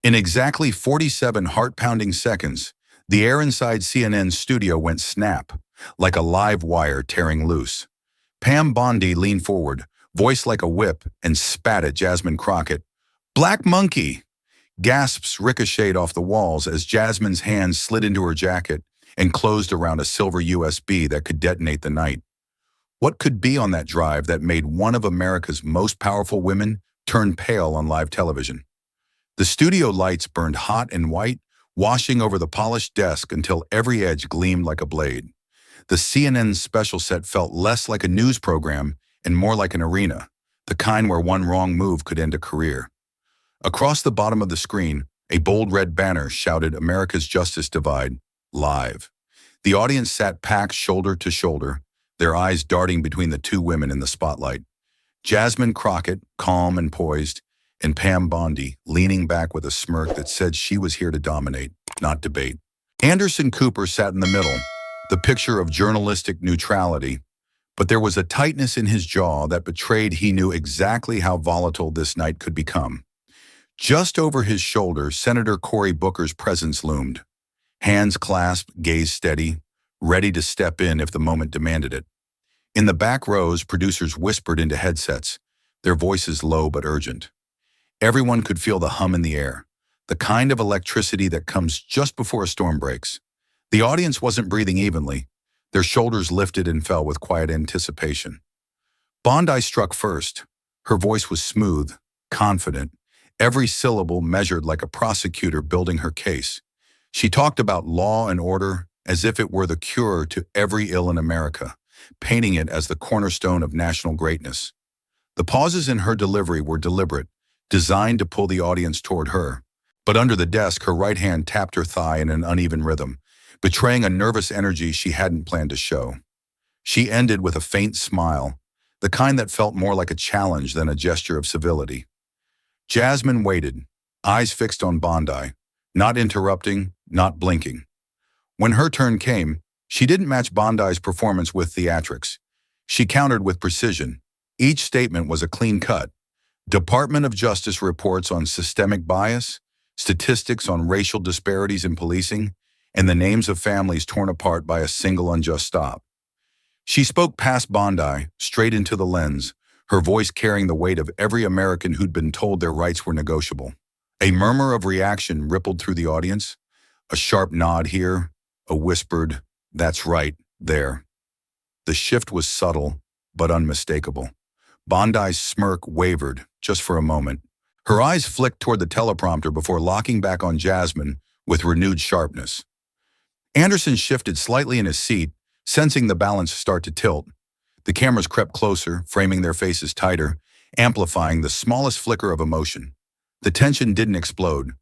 In exactly 47 heart-pounding seconds, the air inside CNN's studio went snap, like a live wire tearing loose. Pam Bondi leaned forward, voice like a whip, and spat at Jasmine Crockett. "Black monkey!" Gasps ricocheted off the walls as Jasmine's hands slid into her jacket and closed around a silver USB that could detonate the night. What could be on that drive that made one of America's most powerful women turn pale on live television? The studio lights burned hot and white, washing over the polished desk until every edge gleamed like a blade. The CNN special set felt less like a news program and more like an arena, the kind where one wrong move could end a career. Across the bottom of the screen, a bold red banner shouted "America's Justice Divide," live. The audience sat packed shoulder to shoulder, their eyes darting between the two women in the spotlight. Jasmine Crockett, calm and poised, and Pam Bondi, leaning back with a smirk that said she was here to dominate, not debate. Anderson Cooper sat in the middle, the picture of journalistic neutrality, but there was a tightness in his jaw that betrayed he knew exactly how volatile this night could become. Just over his shoulder, Senator Cory Booker's presence loomed. Hands clasped, gaze steady, ready to step in if the moment demanded it. In the back rows, producers whispered into headsets, their voices low but urgent. Everyone could feel the hum in the air, the kind of electricity that comes just before a storm breaks. The audience wasn't breathing evenly. Their shoulders lifted and fell with quiet anticipation. Bondi struck first. Her voice was smooth, confident, every syllable measured like a prosecutor building her case. She talked about law and order as if it were the cure to every ill in America, painting it as the cornerstone of national greatness. The pauses in her delivery were deliberate, designed to pull the audience toward her. But under the desk, her right hand tapped her thigh in an uneven rhythm, betraying a nervous energy she hadn't planned to show. She ended with a faint smile, the kind that felt more like a challenge than a gesture of civility. Jasmine waited, eyes fixed on Bondi, not interrupting, not blinking. When her turn came, she didn't match Bondi's performance with theatrics. She countered with precision. Each statement was a clean cut. Department of Justice reports on systemic bias, statistics on racial disparities in policing, and the names of families torn apart by a single unjust stop. She spoke past Bondi, straight into the lens, her voice carrying the weight of every American who'd been told their rights were negotiable. A murmur of reaction rippled through the audience, a sharp nod here, a whispered, "That's right," there. The shift was subtle, but unmistakable. Bondi's smirk wavered, just for a moment. Her eyes flicked toward the teleprompter before locking back on Jasmine with renewed sharpness. Anderson shifted slightly in his seat, sensing the balance start to tilt. The cameras crept closer, framing their faces tighter, amplifying the smallest flicker of emotion. The tension didn't explode.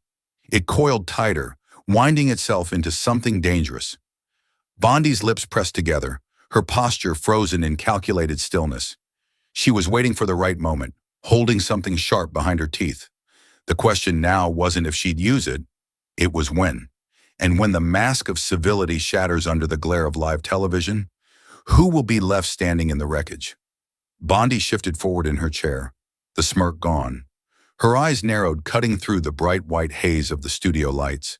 It coiled tighter, winding itself into something dangerous. Bondi's lips pressed together, her posture frozen in calculated stillness. She was waiting for the right moment, holding something sharp behind her teeth. The question now wasn't if she'd use it, it was when. And when the mask of civility shatters under the glare of live television, who will be left standing in the wreckage? Bondi shifted forward in her chair, the smirk gone. Her eyes narrowed, cutting through the bright white haze of the studio lights.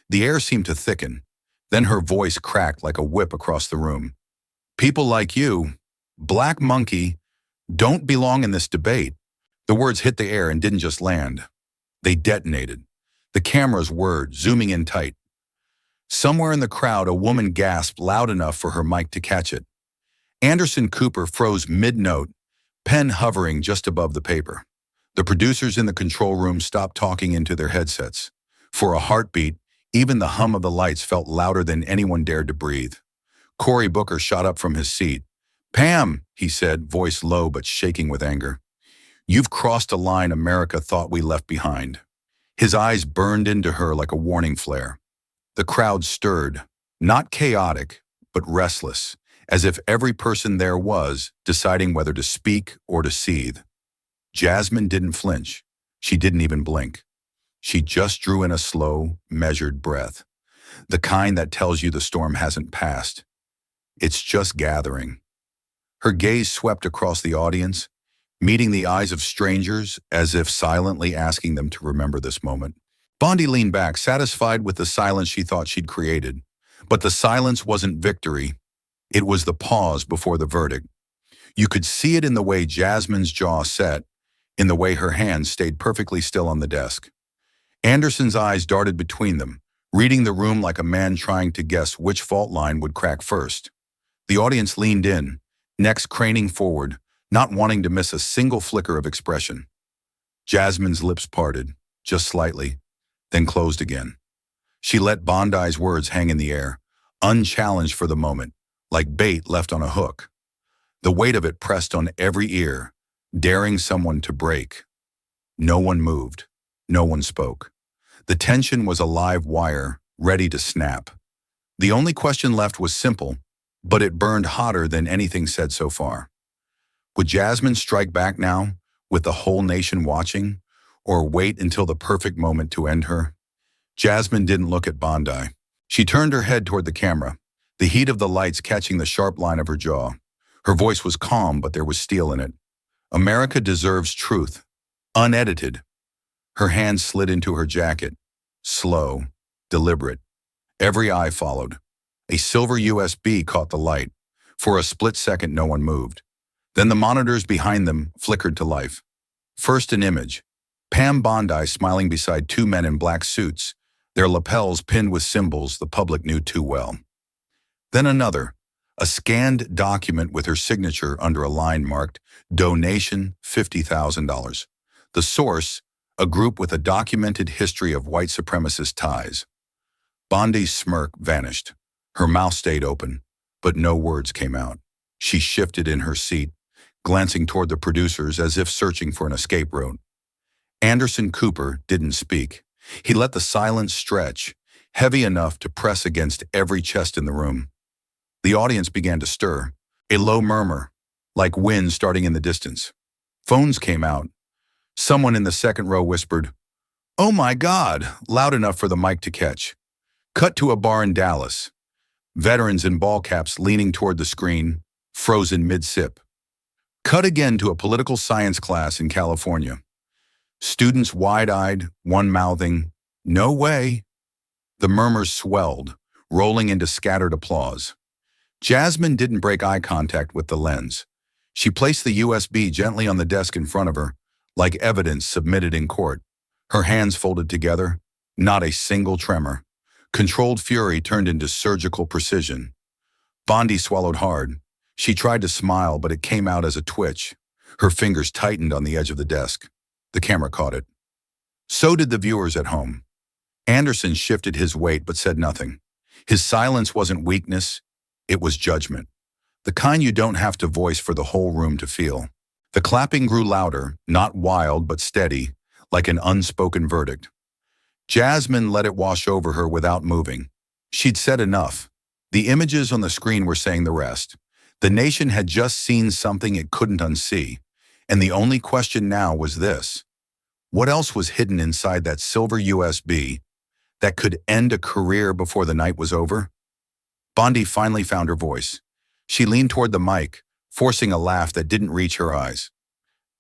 The air seemed to thicken. Then her voice cracked like a whip across the room. "People like you, black monkey, don't belong in this debate." The words hit the air and didn't just land. They detonated. The cameras whirred, zooming in tight. Somewhere in the crowd, a woman gasped loud enough for her mic to catch it. Anderson Cooper froze mid-note, pen hovering just above the paper. The producers in the control room stopped talking into their headsets. For a heartbeat, even the hum of the lights felt louder than anyone dared to breathe. Cory Booker shot up from his seat. "Pam," he said, voice low but shaking with anger. "You've crossed a line America thought we left behind." His eyes burned into her like a warning flare. The crowd stirred, not chaotic, but restless, as if every person there was deciding whether to speak or to seethe. Jasmine didn't flinch. She didn't even blink. She just drew in a slow, measured breath, the kind that tells you the storm hasn't passed. It's just gathering. Her gaze swept across the audience, meeting the eyes of strangers as if silently asking them to remember this moment. Bondi leaned back, satisfied with the silence she thought she'd created. But the silence wasn't victory. It was the pause before the verdict. You could see it in the way Jasmine's jaw set, in the way her hands stayed perfectly still on the desk. Anderson's eyes darted between them, reading the room like a man trying to guess which fault line would crack first. The audience leaned in, necks craning forward, not wanting to miss a single flicker of expression. Jasmine's lips parted, just slightly, then closed again. She let Bondi's words hang in the air, unchallenged for the moment, like bait left on a hook. The weight of it pressed on every ear, daring someone to break. No one moved. No one spoke. The tension was a live wire, ready to snap. The only question left was simple, but it burned hotter than anything said so far. Would Jasmine strike back now, with the whole nation watching, or wait until the perfect moment to end her? Jasmine didn't look at Bondi. She turned her head toward the camera, the heat of the lights catching the sharp line of her jaw. Her voice was calm, but there was steel in it. America deserves truth, unedited. Her hand slid into her jacket, slow, deliberate. Every eye followed. A silver USB caught the light. For a split second, no one moved. Then the monitors behind them flickered to life. First an image. Pam Bondi smiling beside two men in black suits, their lapels pinned with symbols the public knew too well. Then another, a scanned document with her signature under a line marked Donation $50,000. The source, a group with a documented history of white supremacist ties. Bondi's smirk vanished. Her mouth stayed open, but no words came out. She shifted in her seat, glancing toward the producers as if searching for an escape route. Anderson Cooper didn't speak. He let the silence stretch, heavy enough to press against every chest in the room. The audience began to stir, a low murmur, like wind starting in the distance. Phones came out. Someone in the second row whispered, "Oh my God," loud enough for the mic to catch. Cut to a bar in Dallas. Veterans in ball caps leaning toward the screen, frozen mid-sip. Cut again to a political science class in California. Students wide-eyed, one mouthing, "No way." The murmurs swelled, rolling into scattered applause. Jasmine didn't break eye contact with the lens. She placed the USB gently on the desk in front of her, like evidence submitted in court. Her hands folded together, not a single tremor. Controlled fury turned into surgical precision. Bondi swallowed hard. She tried to smile, but it came out as a twitch. Her fingers tightened on the edge of the desk. The camera caught it. So did the viewers at home. Anderson shifted his weight but said nothing. His silence wasn't weakness, it was judgment. The kind you don't have to voice for the whole room to feel. The clapping grew louder, not wild but steady, like an unspoken verdict. Jasmine let it wash over her without moving. She'd said enough. The images on the screen were saying the rest. The nation had just seen something it couldn't unsee, and the only question now was this. What else was hidden inside that silver USB that could end a career before the night was over? Bondi finally found her voice. She leaned toward the mic, forcing a laugh that didn't reach her eyes.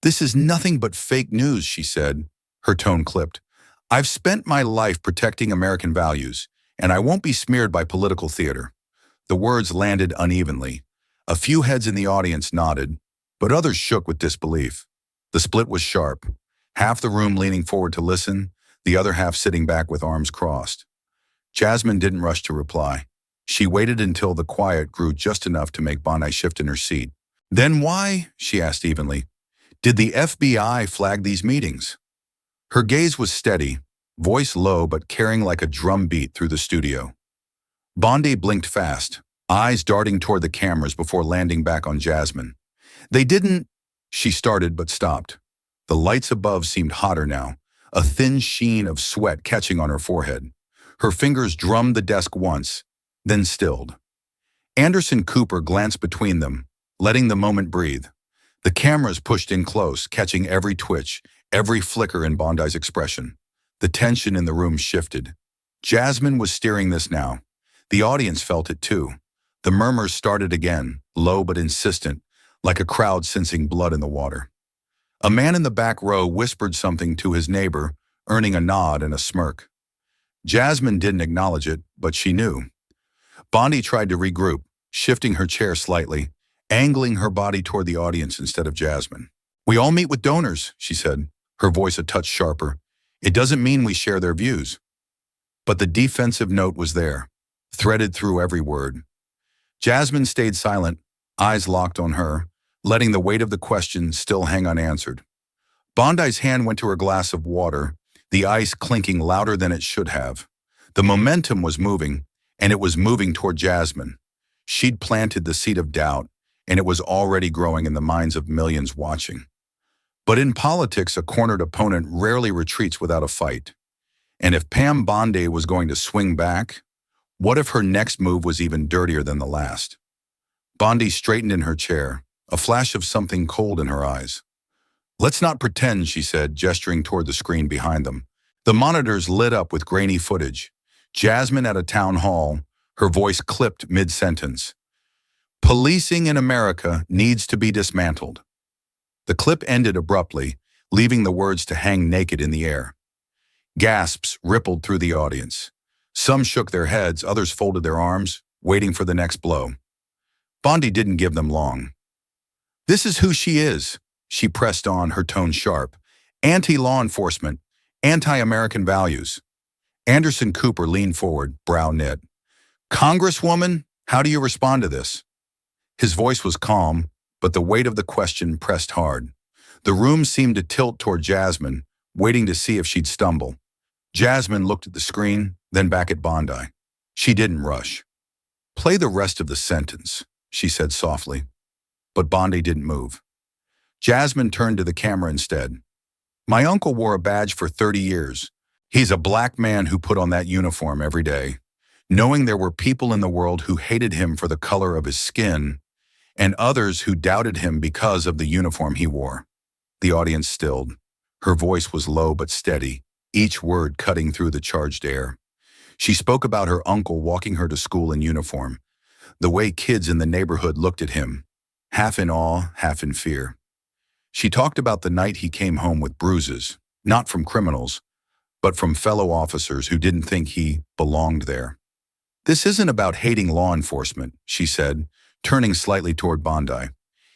"This is nothing but fake news," she said, her tone clipped. "I've spent my life protecting American values, and I won't be smeared by political theater." The words landed unevenly. A few heads in the audience nodded, but others shook with disbelief. The split was sharp, half the room leaning forward to listen, the other half sitting back with arms crossed. Jasmine didn't rush to reply. She waited until the quiet grew just enough to make Bondi shift in her seat. "Then why," she asked evenly, "did the FBI flag these meetings?" Her gaze was steady, voice low but carrying like a drum beat through the studio. Bondi blinked fast, eyes darting toward the cameras before landing back on Jasmine. "They didn't," she started but stopped. The lights above seemed hotter now, a thin sheen of sweat catching on her forehead. Her fingers drummed the desk once, then stilled. Anderson Cooper glanced between them, letting the moment breathe. The cameras pushed in close, catching every twitch, every flicker in Bondi's expression. The tension in the room shifted. Jasmine was steering this now. The audience felt it too. The murmurs started again, low but insistent, like a crowd sensing blood in the water. A man in the back row whispered something to his neighbor, earning a nod and a smirk. Jasmine didn't acknowledge it, but she knew. Bondi tried to regroup, shifting her chair slightly, angling her body toward the audience instead of Jasmine. "We all meet with donors," she said, her voice a touch sharper. "It doesn't mean we share their views." But the defensive note was there, threaded through every word. Jasmine stayed silent, eyes locked on her, letting the weight of the question still hang unanswered. Bondi's hand went to her glass of water, the ice clinking louder than it should have. The momentum was moving, and it was moving toward Jasmine. She'd planted the seed of doubt, and it was already growing in the minds of millions watching. But in politics, a cornered opponent rarely retreats without a fight. And if Pam Bondi was going to swing back, what if her next move was even dirtier than the last? Bondi straightened in her chair, a flash of something cold in her eyes. "Let's not pretend," she said, gesturing toward the screen behind them. The monitors lit up with grainy footage. Jasmine at a town hall, her voice clipped mid-sentence. "Policing in America needs to be dismantled." The clip ended abruptly, leaving the words to hang naked in the air. Gasps rippled through the audience. Some shook their heads, others folded their arms, waiting for the next blow. Bondi didn't give them long. "This is who she is," she pressed on, her tone sharp. "Anti-law enforcement, anti-American values." Anderson Cooper leaned forward, brow knit. "Congresswoman, how do you respond to this?" His voice was calm, but the weight of the question pressed hard. The room seemed to tilt toward Jasmine, waiting to see if she'd stumble. Jasmine looked at the screen, then back at Bondi. She didn't rush. "Play the rest of the sentence," she said softly. But Bondi didn't move. Jasmine turned to the camera instead. "My uncle wore a badge for 30 years. He's a black man who put on that uniform every day, knowing there were people in the world who hated him for the color of his skin, and others who doubted him because of the uniform he wore." The audience stilled. Her voice was low but steady, each word cutting through the charged air. She spoke about her uncle walking her to school in uniform, the way kids in the neighborhood looked at him, half in awe, half in fear. She talked about the night he came home with bruises, not from criminals, but from fellow officers who didn't think he belonged there. "This isn't about hating law enforcement," she said, turning slightly toward Bondi.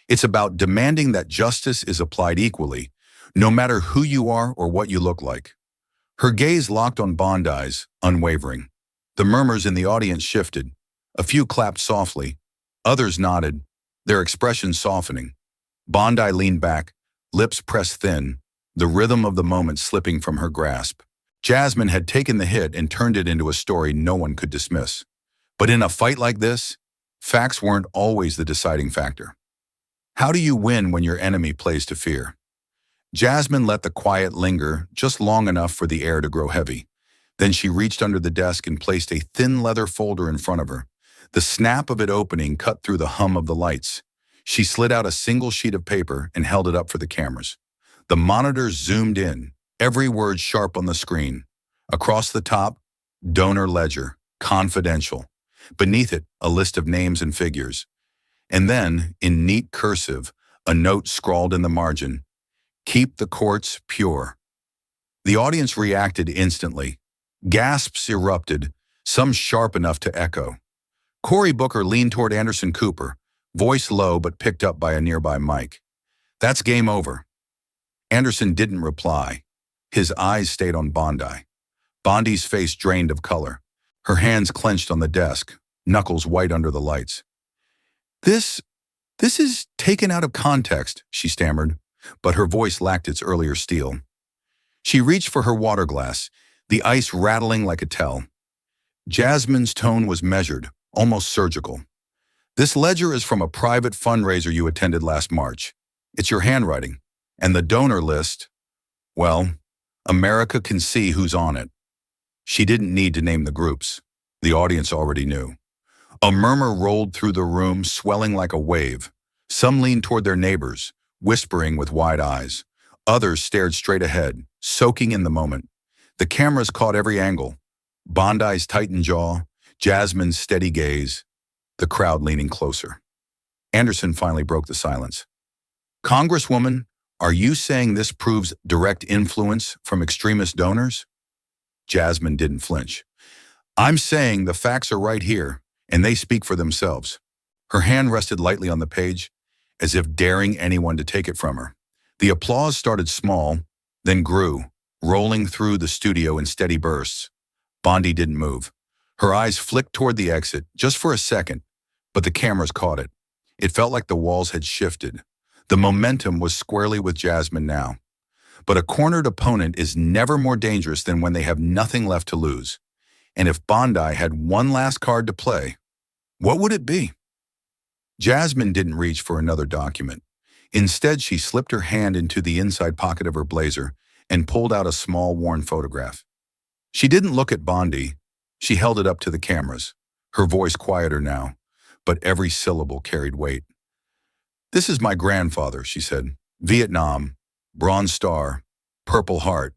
"It's about demanding that justice is applied equally, no matter who you are or what you look like." Her gaze locked on Bondi's, unwavering. The murmurs in the audience shifted. A few clapped softly. Others nodded, their expressions softening. Bondi leaned back, lips pressed thin, the rhythm of the moment slipping from her grasp. Jasmine had taken the hit and turned it into a story no one could dismiss. But in a fight like this, facts weren't always the deciding factor. How do you win when your enemy plays to fear? Jasmine let the quiet linger just long enough for the air to grow heavy. Then she reached under the desk and placed a thin leather folder in front of her. The snap of it opening cut through the hum of the lights. She slid out a single sheet of paper and held it up for the cameras. The monitors zoomed in, every word sharp on the screen. Across the top, donor ledger, confidential. Beneath it, a list of names and figures. And then, in neat cursive, a note scrawled in the margin, "Keep the courts pure." The audience reacted instantly. Gasps erupted, some sharp enough to echo. Cory Booker leaned toward Anderson Cooper, voice low but picked up by a nearby mic. "That's game over." Anderson didn't reply. His eyes stayed on Bondi. Bondi's face drained of color. Her hands clenched on the desk, knuckles white under the lights. This is taken out of context," she stammered, but her voice lacked its earlier steel. She reached for her water glass, the ice rattling like a tell. Jasmine's tone was measured, almost surgical. "This ledger is from a private fundraiser you attended last March. It's your handwriting. And the donor list, well, America can see who's on it." She didn't need to name the groups. The audience already knew. A murmur rolled through the room, swelling like a wave. Some leaned toward their neighbors, whispering with wide eyes. Others stared straight ahead, soaking in the moment. The cameras caught every angle. Bondi's tightened jaw, Jasmine's steady gaze, the crowd leaning closer. Anderson finally broke the silence. "Congresswoman, are you saying this proves direct influence from extremist donors?" Jasmine didn't flinch. I'm saying the facts are right here, and they speak for themselves. Her hand rested lightly on the page, as if daring anyone to take it from her. The applause started small, then grew, rolling through the studio in steady bursts. Bondi didn't move. Her eyes flicked toward the exit, just for a second, but the cameras caught it. It felt like the walls had shifted. The momentum was squarely with Jasmine now. But a cornered opponent is never more dangerous than when they have nothing left to lose. And if Bondi had one last card to play, what would it be? Jasmine didn't reach for another document. Instead, she slipped her hand into the inside pocket of her blazer and pulled out a small, worn photograph. She didn't look at Bondi. She held it up to the cameras, her voice quieter now, but every syllable carried weight. "This is my grandfather," she said. "Vietnam, Bronze Star, Purple Heart."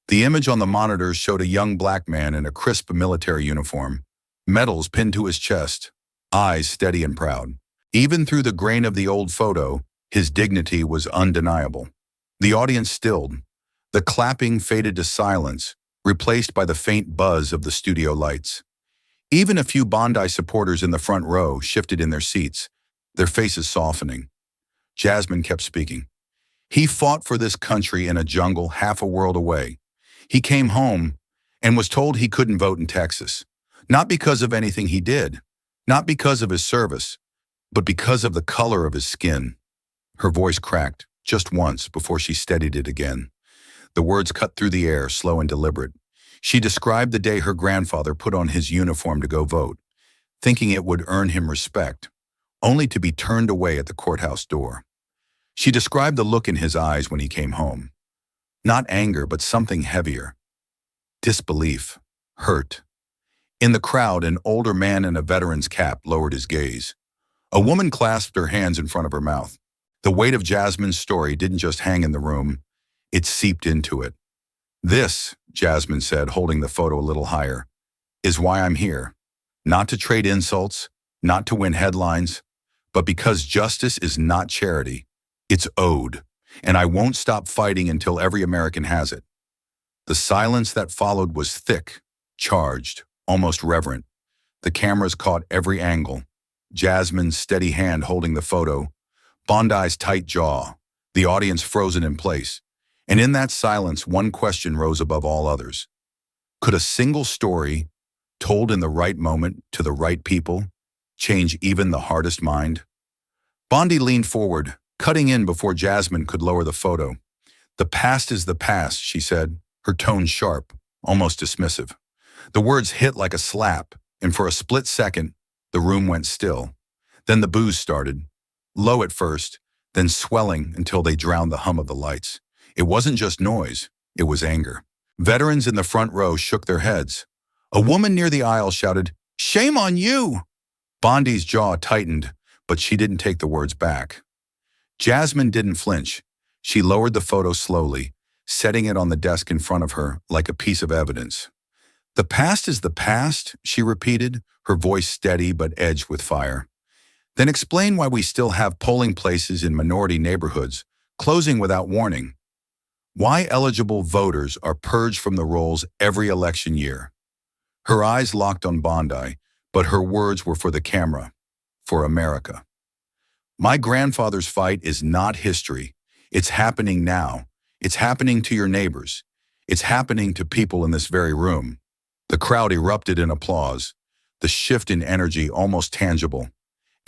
The image on the monitors showed a young black man in a crisp military uniform, medals pinned to his chest, eyes steady and proud. Even through the grain of the old photo, his dignity was undeniable. The audience stilled. The clapping faded to silence, replaced by the faint buzz of the studio lights. Even a few Bondi supporters in the front row shifted in their seats, their faces softening. Jasmine kept speaking. "He fought for this country in a jungle half a world away. He came home and was told he couldn't vote in Texas, not because of anything he did, not because of his service, but because of the color of his skin." Her voice cracked just once before she steadied it again. The words cut through the air, slow and deliberate. She described the day her grandfather put on his uniform to go vote, thinking it would earn him respect, only to be turned away at the courthouse door. She described the look in his eyes when he came home. Not anger, but something heavier. Disbelief. Hurt. In the crowd, an older man in a veteran's cap lowered his gaze. A woman clasped her hands in front of her mouth. The weight of Jasmine's story didn't just hang in the room, it seeped into it. "This," Jasmine said, holding the photo a little higher, "is why I'm here. Not to trade insults, not to win headlines, but because justice is not charity. It's owed, and I won't stop fighting until every American has it." The silence that followed was thick, charged, almost reverent. The cameras caught every angle. Jasmine's steady hand holding the photo, Bondi's tight jaw, the audience frozen in place. And in that silence, one question rose above all others. Could a single story, told in the right moment to the right people, change even the hardest mind? Bondi leaned forward, cutting in before Jasmine could lower the photo. "The past is the past," she said, her tone sharp, almost dismissive. The words hit like a slap, and for a split second, the room went still. Then the boos started, low at first, then swelling until they drowned the hum of the lights. It wasn't just noise, it was anger. Veterans in the front row shook their heads. A woman near the aisle shouted, "Shame on you!" Bondi's jaw tightened, but she didn't take the words back. Jasmine didn't flinch. She lowered the photo slowly, setting it on the desk in front of her like a piece of evidence. "The past is the past," she repeated, her voice steady but edged with fire. "Then explain why we still have polling places in minority neighborhoods, closing without warning. Why eligible voters are purged from the rolls every election year." Her eyes locked on Bondi, but her words were for the camera, for America. "My grandfather's fight is not history. It's happening now. It's happening to your neighbors. It's happening to people in this very room." The crowd erupted in applause, the shift in energy almost tangible.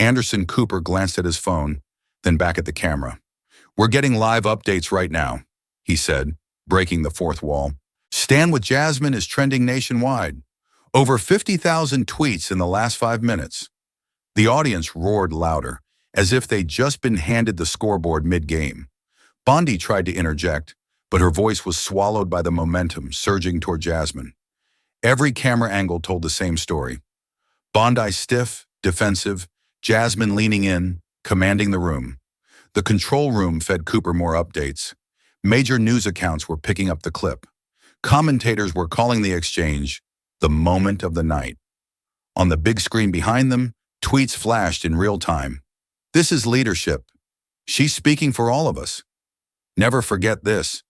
Anderson Cooper glanced at his phone, then back at the camera. "We're getting live updates right now," he said, breaking the fourth wall. "Stand with Jasmine is trending nationwide. Over 50,000 tweets in the last 5 minutes." The audience roared louder, as if they'd just been handed the scoreboard mid-game. Bondi tried to interject, but her voice was swallowed by the momentum surging toward Jasmine. Every camera angle told the same story. Bondi stiff, defensive, Jasmine leaning in, commanding the room. The control room fed Cooper more updates. Major news accounts were picking up the clip. Commentators were calling the exchange the moment of the night. On the big screen behind them, tweets flashed in real time. "This is leadership. She's speaking for all of us. Never forget this."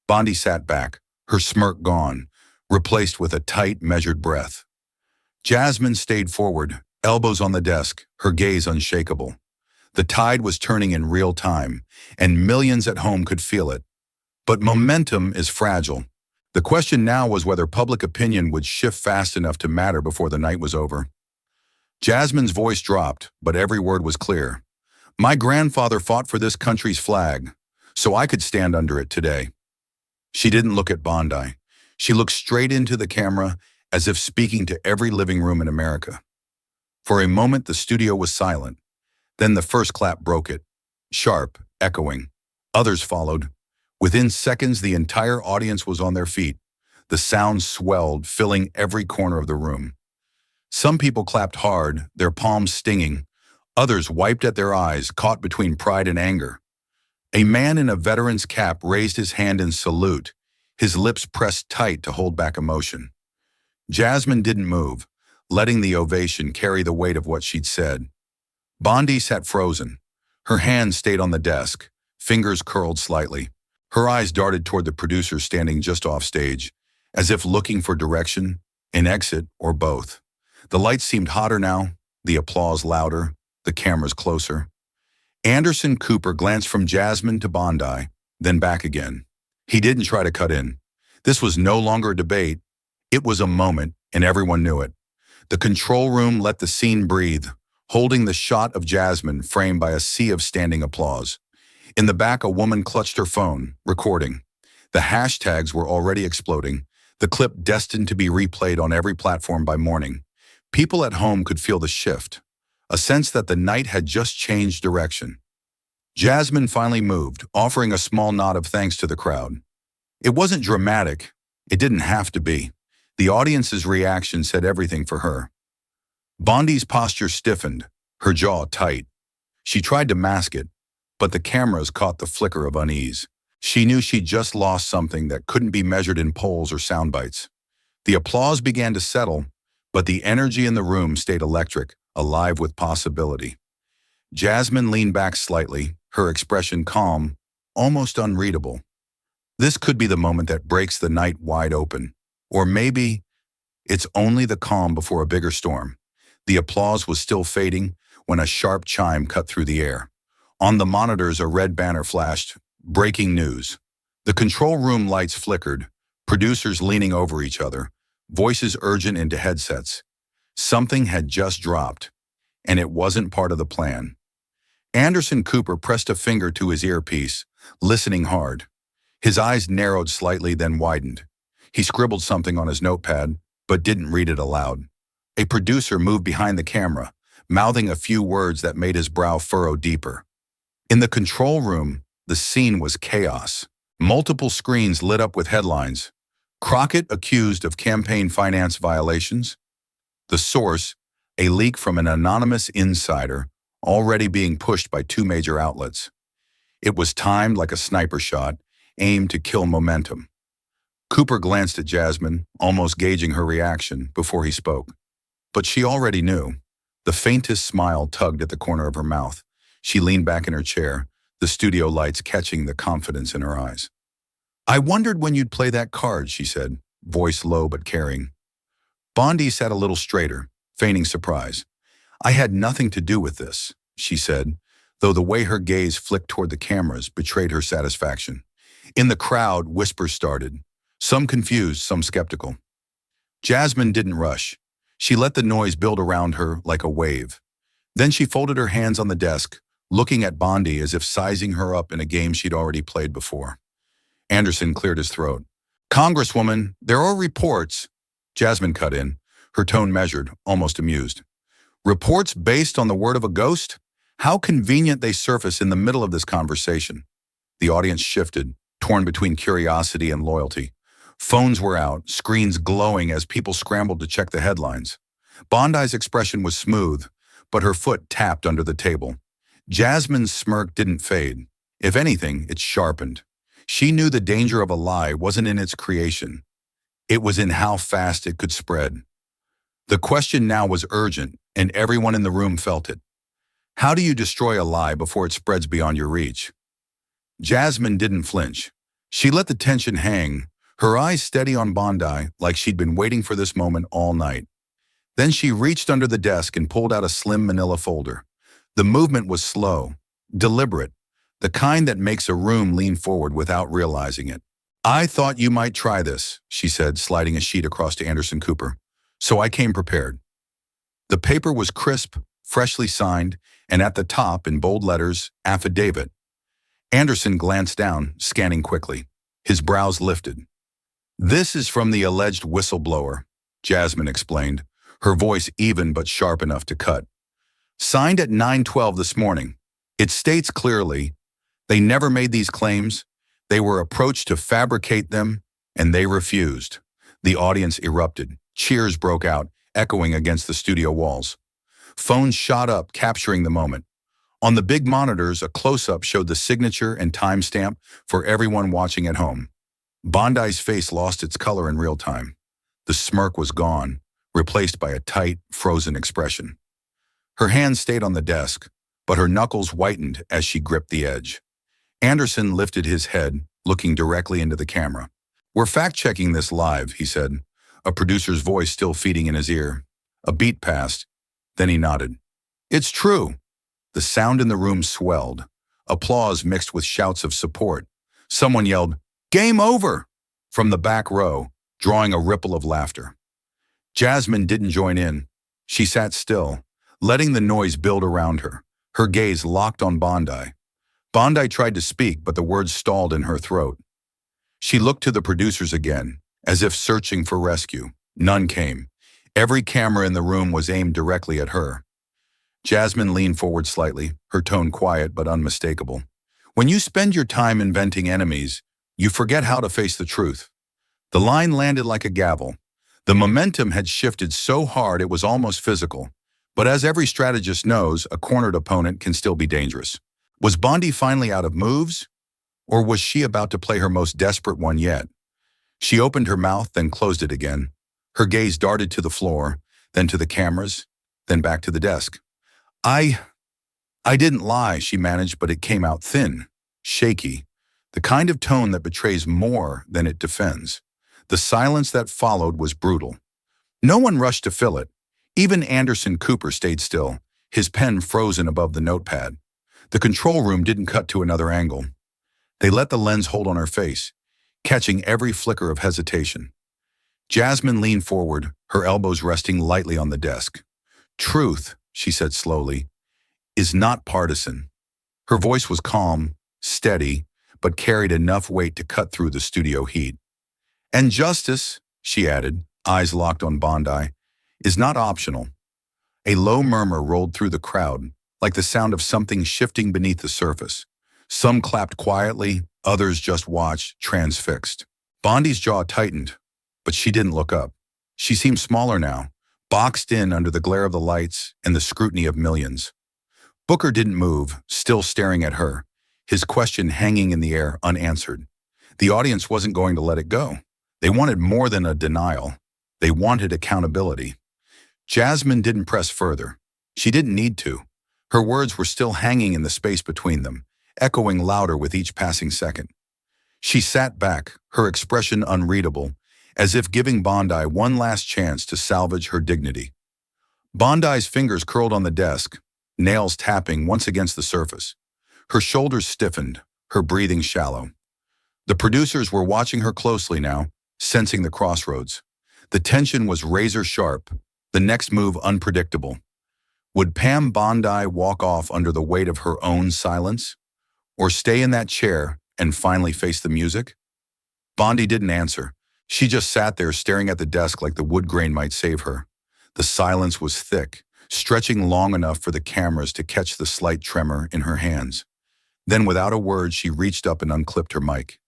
Bondi sat back, her smirk gone, replaced with a tight, measured breath. Jasmine stayed forward, elbows on the desk, her gaze unshakable. The tide was turning in real time, and millions at home could feel it. But momentum is fragile. The question now was whether public opinion would shift fast enough to matter before the night was over. Jasmine's voice dropped, but every word was clear. My grandfather fought for this country's flag, so I could stand under it today. She didn't look at Bondi. She looked straight into the camera, as if speaking to every living room in America. For a moment, the studio was silent. Then the first clap broke it. Sharp, echoing. Others followed. Within seconds, the entire audience was on their feet. The sound swelled, filling every corner of the room. Some people clapped hard, their palms stinging. Others wiped at their eyes, caught between pride and anger. A man in a veteran's cap raised his hand in salute, his lips pressed tight to hold back emotion. Jasmine didn't move, letting the ovation carry the weight of what she'd said. Bondi sat frozen. Her hands stayed on the desk, fingers curled slightly. Her eyes darted toward the producer standing just off stage, as if looking for direction, an exit, or both. The lights seemed hotter now, the applause louder, the cameras closer. Anderson Cooper glanced from Jasmine to Bondi, then back again. He didn't try to cut in. This was no longer a debate. It was a moment, and everyone knew it. The control room let the scene breathe, holding the shot of Jasmine framed by a sea of standing applause. In the back, a woman clutched her phone, recording. The hashtags were already exploding, the clip destined to be replayed on every platform by morning. People at home could feel the shift, a sense that the night had just changed direction. Jasmine finally moved, offering a small nod of thanks to the crowd. It wasn't dramatic. It didn't have to be. The audience's reaction said everything for her. Bondi's posture stiffened, her jaw tight. She tried to mask it, but the cameras caught the flicker of unease. She knew she'd just lost something that couldn't be measured in polls or sound bites. The applause began to settle, but the energy in the room stayed electric, alive with possibility. Jasmine leaned back slightly, her expression calm, almost unreadable. This could be the moment that breaks the night wide open. Or maybe it's only the calm before a bigger storm. The applause was still fading when a sharp chime cut through the air. On the monitors, a red banner flashed, breaking news. The control room lights flickered, producers leaning over each other, voices urgent into headsets. Something had just dropped, and it wasn't part of the plan. Anderson Cooper pressed a finger to his earpiece, listening hard. His eyes narrowed slightly, then widened. He scribbled something on his notepad, but didn't read it aloud. A producer moved behind the camera, mouthing a few words that made his brow furrow deeper. In the control room, the scene was chaos. Multiple screens lit up with headlines. Crockett accused of campaign finance violations. The source, a leak from an anonymous insider, already being pushed by two major outlets. It was timed like a sniper shot, aimed to kill momentum. Cooper glanced at Jasmine, almost gauging her reaction, before he spoke. But she already knew. The faintest smile tugged at the corner of her mouth. She leaned back in her chair, the studio lights catching the confidence in her eyes. I wondered when you'd play that card, she said, voice low but caring. Bondi sat a little straighter, feigning surprise. I had nothing to do with this, she said, though the way her gaze flicked toward the cameras betrayed her satisfaction. In the crowd, whispers started, some confused, some skeptical. Jasmine didn't rush. She let the noise build around her like a wave. Then she folded her hands on the desk, looking at Bondi as if sizing her up in a game she'd already played before. Anderson cleared his throat. Congresswoman, there are reports. Jasmine cut in, her tone measured, almost amused. Reports based on the word of a ghost? How convenient they surface in the middle of this conversation. The audience shifted, torn between curiosity and loyalty. Phones were out, screens glowing as people scrambled to check the headlines. Bondi's expression was smooth, but her foot tapped under the table. Jasmine's smirk didn't fade. If anything, it sharpened. She knew the danger of a lie wasn't in its creation. It was in how fast it could spread. The question now was urgent, and everyone in the room felt it. How do you destroy a lie before it spreads beyond your reach? Jasmine didn't flinch. She let the tension hang, her eyes steady on Bondi like she'd been waiting for this moment all night. Then she reached under the desk and pulled out a slim manila folder. The movement was slow, deliberate, the kind that makes a room lean forward without realizing it. "I thought you might try this," she said, sliding a sheet across to Anderson Cooper. "So I came prepared." The paper was crisp, freshly signed, and at the top, in bold letters, "Affidavit." Anderson glanced down, scanning quickly. His brows lifted. "This is from the alleged whistleblower," Jasmine explained, her voice even but sharp enough to cut. "Signed at 9:12 this morning. It states clearly, they never made these claims, they were approached to fabricate them, and they refused." The audience erupted. Cheers broke out, echoing against the studio walls. Phones shot up, capturing the moment. On the big monitors, a close-up showed the signature and timestamp for everyone watching at home. Bondi's face lost its color in real time. The smirk was gone, replaced by a tight, frozen expression. Her hands stayed on the desk, but her knuckles whitened as she gripped the edge. Anderson lifted his head, looking directly into the camera. "We're fact-checking this live," he said, a producer's voice still feeding in his ear. A beat passed, then he nodded. "It's true." The sound in the room swelled. Applause mixed with shouts of support. Someone yelled, "Game over!" from the back row, drawing a ripple of laughter. Jasmine didn't join in. She sat still, letting the noise build around her, her gaze locked on Bondi. Bondi tried to speak, but the words stalled in her throat. She looked to the producers again, as if searching for rescue. None came. Every camera in the room was aimed directly at her. Jasmine leaned forward slightly, her tone quiet but unmistakable. "When you spend your time inventing enemies, you forget how to face the truth." The line landed like a gavel. The momentum had shifted so hard it was almost physical. But as every strategist knows, a cornered opponent can still be dangerous. Was Bondi finally out of moves? Or was she about to play her most desperate one yet? She opened her mouth, then closed it again. Her gaze darted to the floor, then to the cameras, then back to the desk. I didn't lie," she managed, but it came out thin, shaky, the kind of tone that betrays more than it defends. The silence that followed was brutal. No one rushed to fill it. Even Anderson Cooper stayed still, his pen frozen above the notepad. The control room didn't cut to another angle. They let the lens hold on her face, catching every flicker of hesitation. Jasmine leaned forward, her elbows resting lightly on the desk. "Truth," she said slowly, "is not partisan." Her voice was calm, steady, but carried enough weight to cut through the studio heat. "And justice," she added, eyes locked on Bondi, "is not optional." A low murmur rolled through the crowd, like the sound of something shifting beneath the surface. Some clapped quietly, others just watched, transfixed. Bondi's jaw tightened, but she didn't look up. She seemed smaller now, boxed in under the glare of the lights and the scrutiny of millions. Booker didn't move, still staring at her, his question hanging in the air unanswered. The audience wasn't going to let it go. They wanted more than a denial. They wanted accountability. Jasmine didn't press further. She didn't need to. Her words were still hanging in the space between them, echoing louder with each passing second. She sat back, her expression unreadable, as if giving Bondi one last chance to salvage her dignity. Bondi's fingers curled on the desk, nails tapping once against the surface. Her shoulders stiffened, her breathing shallow. The producers were watching her closely now, sensing the crossroads. The tension was razor-sharp, the next move unpredictable. Would Pam Bondi walk off under the weight of her own silence? Or stay in that chair and finally face the music? Bondi didn't answer. She just sat there staring at the desk like the wood grain might save her. The silence was thick, stretching long enough for the cameras to catch the slight tremor in her hands. Then without a word, she reached up and unclipped her mic.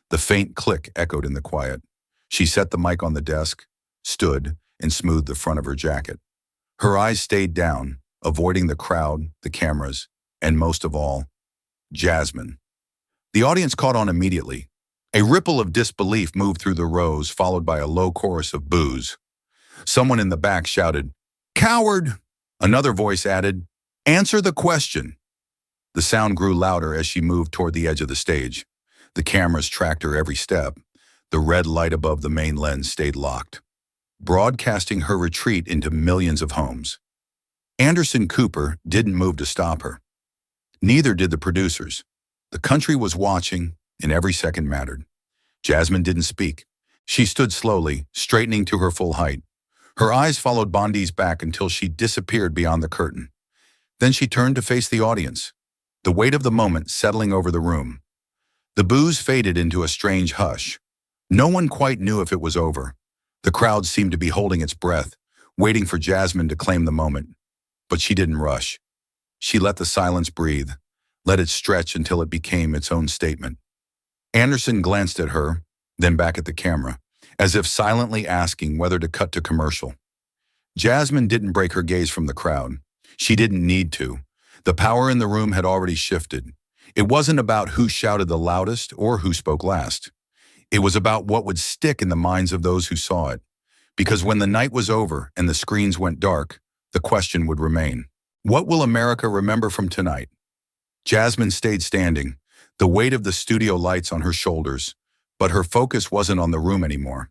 The faint click echoed in the quiet. She set the mic on the desk, stood, and smoothed the front of her jacket. Her eyes stayed down, avoiding the crowd, the cameras, and most of all, Jasmine. The audience caught on immediately. A ripple of disbelief moved through the rows, followed by a low chorus of boos. Someone in the back shouted, "Coward!" Another voice added, "Answer the question." The sound grew louder as she moved toward the edge of the stage. The cameras tracked her every step. The red light above the main lens stayed locked, broadcasting her retreat into millions of homes. Anderson Cooper didn't move to stop her. Neither did the producers. The country was watching, and every second mattered. Jasmine didn't speak. She stood slowly, straightening to her full height. Her eyes followed Bondi's back until she disappeared beyond the curtain. Then she turned to face the audience, the weight of the moment settling over the room. The boos faded into a strange hush. No one quite knew if it was over. The crowd seemed to be holding its breath, waiting for Jasmine to claim the moment. But she didn't rush. She let the silence breathe, let it stretch until it became its own statement. Anderson glanced at her, then back at the camera, as if silently asking whether to cut to commercial. Jasmine didn't break her gaze from the crowd. She didn't need to. The power in the room had already shifted. It wasn't about who shouted the loudest or who spoke last. It was about what would stick in the minds of those who saw it. Because when the night was over and the screens went dark, the question would remain. What will America remember from tonight? Jasmine stayed standing, the weight of the studio lights on her shoulders, but her focus wasn't on the room anymore.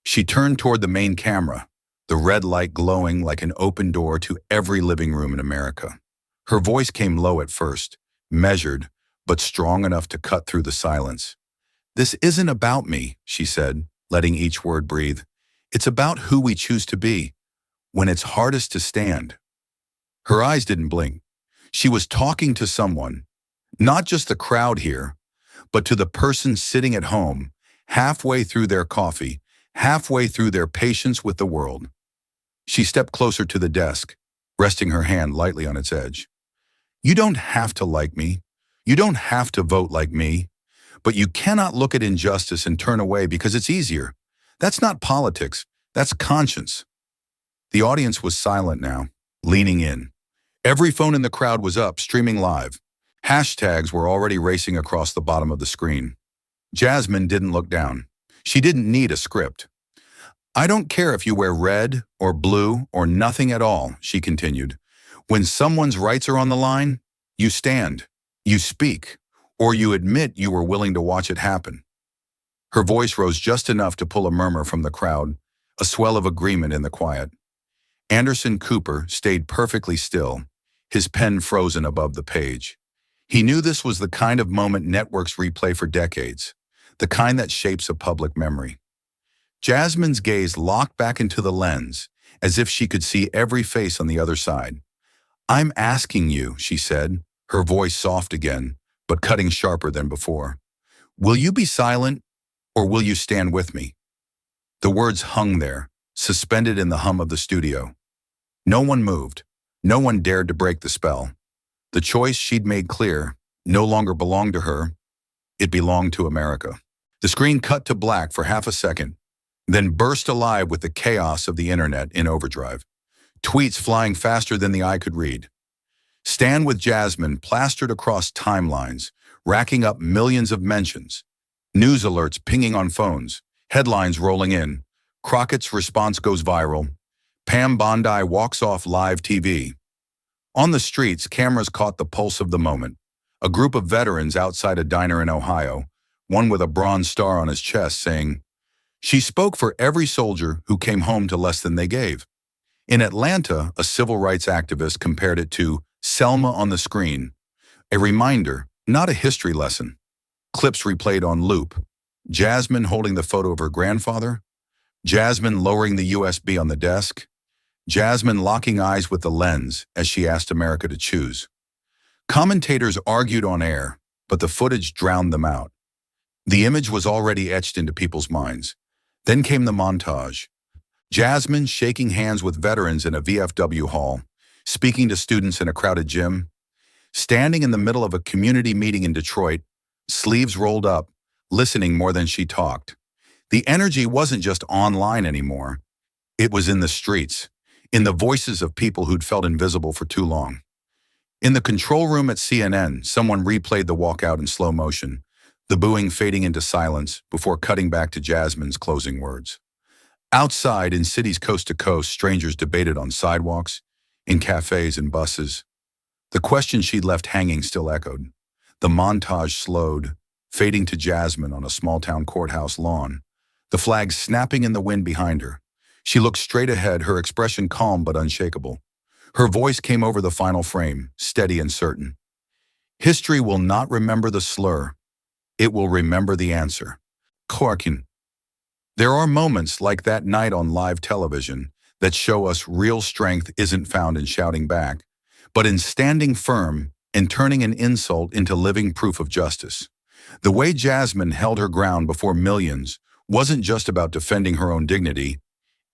She turned toward the main camera, the red light glowing like an open door to every living room in America. Her voice came low at first, measured, but strong enough to cut through the silence. "This isn't about me," she said, letting each word breathe. "It's about who we choose to be, when it's hardest to stand." Her eyes didn't blink. She was talking to someone, not just the crowd here, but to the person sitting at home, halfway through their coffee, halfway through their patience with the world. She stepped closer to the desk, resting her hand lightly on its edge. "You don't have to like me. You don't have to vote like me. But you cannot look at injustice and turn away because it's easier. That's not politics. That's conscience." The audience was silent now, leaning in. Every phone in the crowd was up, streaming live. Hashtags were already racing across the bottom of the screen. Jasmine didn't look down. She didn't need a script. "I don't care if you wear red or blue or nothing at all," she continued. "When someone's rights are on the line, you stand, you speak, or you admit you were willing to watch it happen." Her voice rose just enough to pull a murmur from the crowd, a swell of agreement in the quiet. Anderson Cooper stayed perfectly still, his pen frozen above the page. He knew this was the kind of moment networks replay for decades, the kind that shapes a public memory. Jasmine's gaze locked back into the lens, as if she could see every face on the other side. "I'm asking you," she said, her voice soft again, but cutting sharper than before. "Will you be silent, or will you stand with me?" The words hung there, suspended in the hum of the studio. No one moved. No one dared to break the spell. The choice she'd made clear no longer belonged to her. It belonged to America. The screen cut to black for half a second, then burst alive with the chaos of the internet in overdrive. Tweets flying faster than the eye could read. "Stand with Jasmine" plastered across timelines, racking up millions of mentions. News alerts pinging on phones, headlines rolling in. Crockett's response goes viral. Pam Bondi walks off live TV. On the streets, cameras caught the pulse of the moment. A group of veterans outside a diner in Ohio, one with a bronze star on his chest, saying, "She spoke for every soldier who came home to less than they gave." In Atlanta, a civil rights activist compared it to Selma on the screen, a reminder, not a history lesson. Clips replayed on loop. Jasmine holding the photo of her grandfather, Jasmine lowering the USB on the desk, Jasmine locking eyes with the lens as she asked America to choose. Commentators argued on air, but the footage drowned them out. The image was already etched into people's minds. Then came the montage. Jasmine shaking hands with veterans in a VFW hall, speaking to students in a crowded gym, standing in the middle of a community meeting in Detroit, sleeves rolled up, listening more than she talked. The energy wasn't just online anymore. It was in the streets, in the voices of people who'd felt invisible for too long. In the control room at CNN, someone replayed the walkout in slow motion, the booing fading into silence before cutting back to Jasmine's closing words. Outside, in cities coast to coast, strangers debated on sidewalks, in cafes and buses. The question she'd left hanging still echoed. The montage slowed, fading to Jasmine on a small-town courthouse lawn, the flag snapping in the wind behind her. She looked straight ahead, her expression calm but unshakable. Her voice came over the final frame, steady and certain. History will not remember the slur. It will remember the answer. Corkin. There are moments like that night on live television that show us real strength isn't found in shouting back, but in standing firm and turning an insult into living proof of justice. The way Jasmine held her ground before millions wasn't just about defending her own dignity.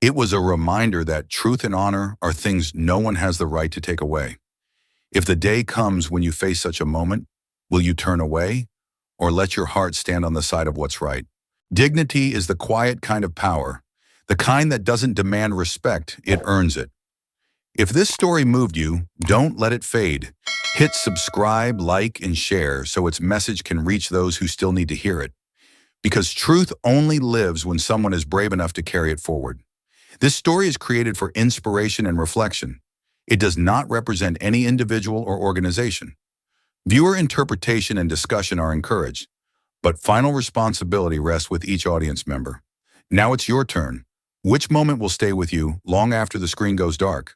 It was a reminder that truth and honor are things no one has the right to take away. If the day comes when you face such a moment, will you turn away or let your heart stand on the side of what's right? Dignity is the quiet kind of power, the kind that doesn't demand respect, it earns it. If this story moved you, don't let it fade. Hit subscribe, like, and share so its message can reach those who still need to hear it. Because truth only lives when someone is brave enough to carry it forward. This story is created for inspiration and reflection. It does not represent any individual or organization. Viewer interpretation and discussion are encouraged, but final responsibility rests with each audience member. Now it's your turn. Which moment will stay with you long after the screen goes dark?